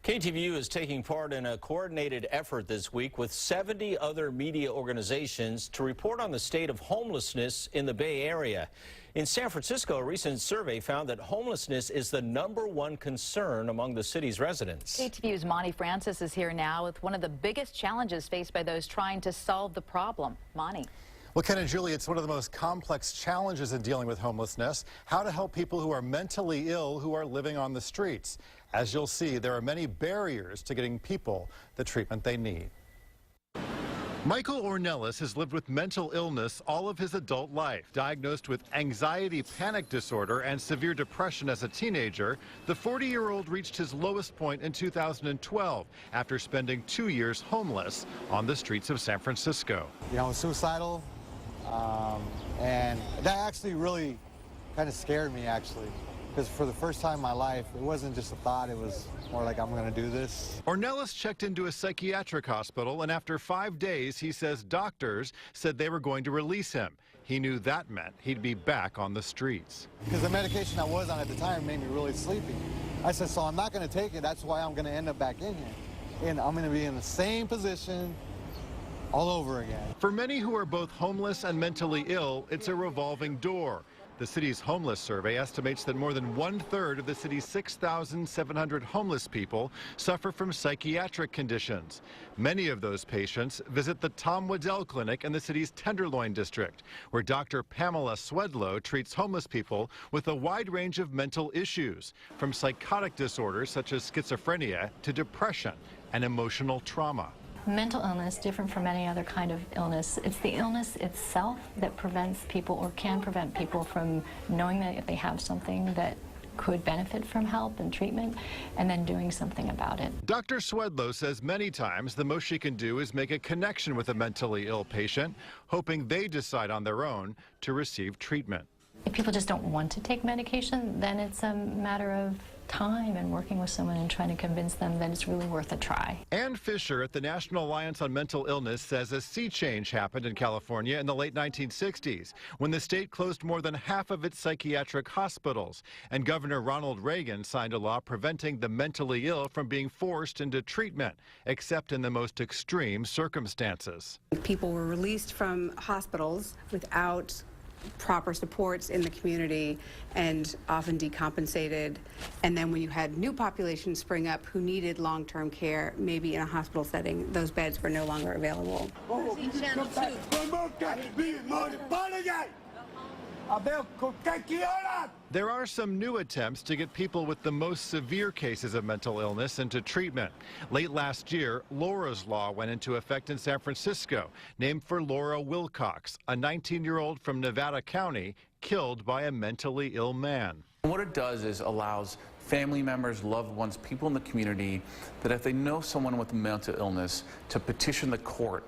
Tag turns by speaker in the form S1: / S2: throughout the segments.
S1: KTVU is taking part in a coordinated effort this week with 70 other media organizations to report on the state of homelessness in the Bay Area. In San Francisco, a recent survey found that homelessness is the #1 concern among the city's residents.
S2: KTVU's Monty Francis is here now with one of the biggest challenges faced by those trying to solve the problem. Monty.
S3: Well, Ken and Julie, it's one of the most complex challenges in dealing with homelessness, how to help people who are mentally ill who are living on the streets. As you'll see, there are many barriers to getting people the treatment they need. Michael Ornelas has lived with mental illness all of his adult life. Diagnosed with anxiety panic disorder and severe depression as a teenager, the 40-year-old reached his lowest point in 2012 after spending 2 years homeless on the streets of San Francisco.
S4: You know, I was suicidal, and that actually really kind of scared me, actually. Because for the first time in my life, it wasn't just a thought, it was more like, I'm going to do this.
S3: Ornelas checked into a psychiatric hospital, and after 5 days, he says doctors said they were going to release him. He knew that meant he'd be back on the streets.
S4: Because the medication I was on at the time made me really sleepy. I said, so I'm not going to take it, that's why I'm going to end up back in here. And I'm going to be in the same position all over again.
S3: For many who are both homeless and mentally ill, it's a revolving door. The city's homeless survey estimates that more than 1/3 of the city's 6,700 homeless people suffer from psychiatric conditions. Many of those patients visit the Tom Waddell Clinic in the city's Tenderloin district, where Dr. Pamela Swedlow treats homeless people with a wide range of mental issues, from psychotic disorders such as schizophrenia to depression and emotional trauma.
S5: Mental illness, different from any other kind of illness, it's the illness itself that prevents people or can prevent people from knowing that they have something that could benefit from help and treatment and then doing something about it.
S3: Dr. Swedlow says many times the most she can do is make a connection with a mentally ill patient, hoping they decide on their own to receive treatment.
S5: If people just don't want to take medication, then it's a matter of time and working with someone and trying to convince them that it's really worth a try.
S3: Ann Fisher at the National Alliance on Mental Illness says a sea change happened in California in the late 1960s when the state closed more than half of its psychiatric hospitals, and Governor Ronald Reagan signed a law preventing the mentally ill from being forced into treatment, except in the most extreme circumstances.
S6: People were released from hospitals without proper supports in the community and often decompensated, and then when you had new populations spring up who needed long-term care, maybe in a hospital setting, those beds were no longer available.
S3: There are some new attempts to get people with the most severe cases of mental illness into treatment. Late last year, Laura's Law went into effect in San Francisco, named for Laura Wilcox, a 19-year-old from Nevada County killed by a mentally ill man.
S7: What it does is allows family members, loved ones, people in the community, that if they know someone with a mental illness, to petition the court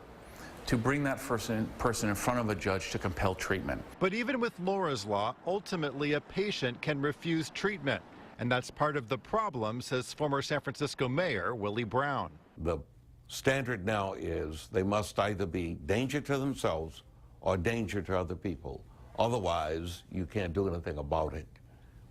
S7: to bring that person in front of a judge to compel treatment.
S3: But even with Laura's Law, ultimately a patient can refuse treatment. And that's part of the problem, says former San Francisco Mayor Willie Brown.
S8: The standard now is they must either be danger to themselves or danger to other people. Otherwise, you can't do anything about it.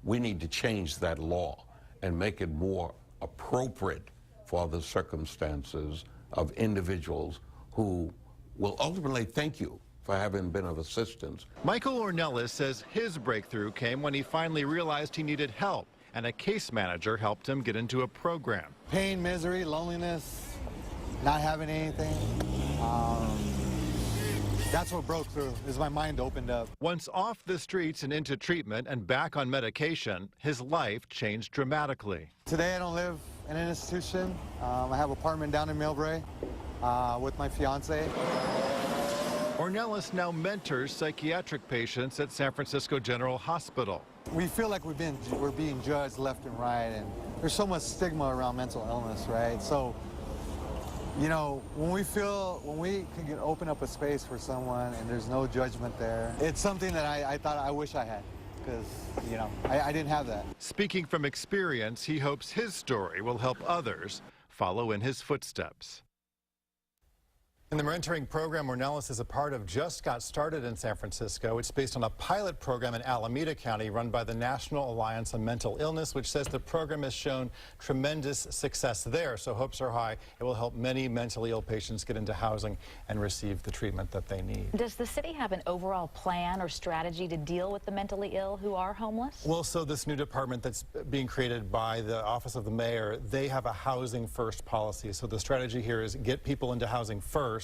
S8: We need to change that law and make it more appropriate for the circumstances of individuals who will ultimately thank you for having been of assistance.
S3: Michael Ornelas says his breakthrough came when he finally realized he needed help, and a case manager helped him get into a program.
S4: Pain, misery, loneliness, not having anything. That's what broke through, is my mind opened up.
S3: Once off the streets and into treatment and back on medication, his life changed dramatically.
S4: Today I don't live in an institution. I have an apartment down in Millbrae with my fiance.
S3: Ornelas now mentors psychiatric patients at San Francisco General Hospital.
S4: We feel like we're being judged left and right, and there's so much stigma around mental illness, right? So, you know, when we can open up a space for someone and there's no judgment there, it's something that I thought I wish I had, because, you know, I didn't have that.
S3: Speaking from experience, he hopes his story will help others follow in his footsteps. And the mentoring program Ornelas is a part of just got started in San Francisco. It's based on a pilot program in Alameda County run by the National Alliance on Mental Illness, which says the program has shown tremendous success there. So hopes are high it will help many mentally ill patients get into housing and receive the treatment that they need.
S2: Does the city have an overall plan or strategy to deal with the mentally ill who are homeless?
S3: Well, so this new department that's being created by the Office of the Mayor, they have a housing first policy. So the strategy here is get people into housing first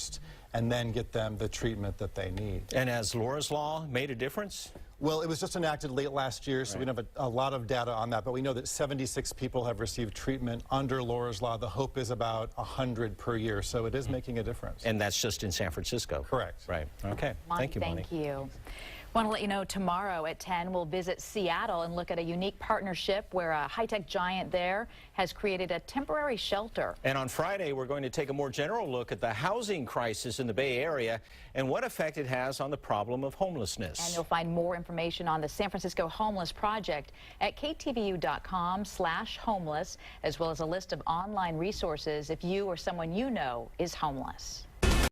S3: and then get them the treatment that they need.
S1: And has Laura's Law made a difference?
S3: Well, it was just enacted late last year, so we don't have a lot of data on that, but we know that 76 people have received treatment under Laura's Law. The hope is about 100 per year, so it is making a difference.
S1: And that's just in San Francisco?
S3: Correct.
S1: Right. Okay. Thank you, Bonnie.
S2: Thank you. Want to let you know tomorrow at 10 we'll visit Seattle and look at a unique partnership where a high-tech giant there has created a temporary shelter.
S1: And on Friday we're going to take a more general look at the housing crisis in the Bay Area and what effect it has on the problem of homelessness.
S2: And you'll find more information on the San Francisco Homeless Project at ktvu.com/homeless, as well as a list of online resources if you or someone you know is homeless.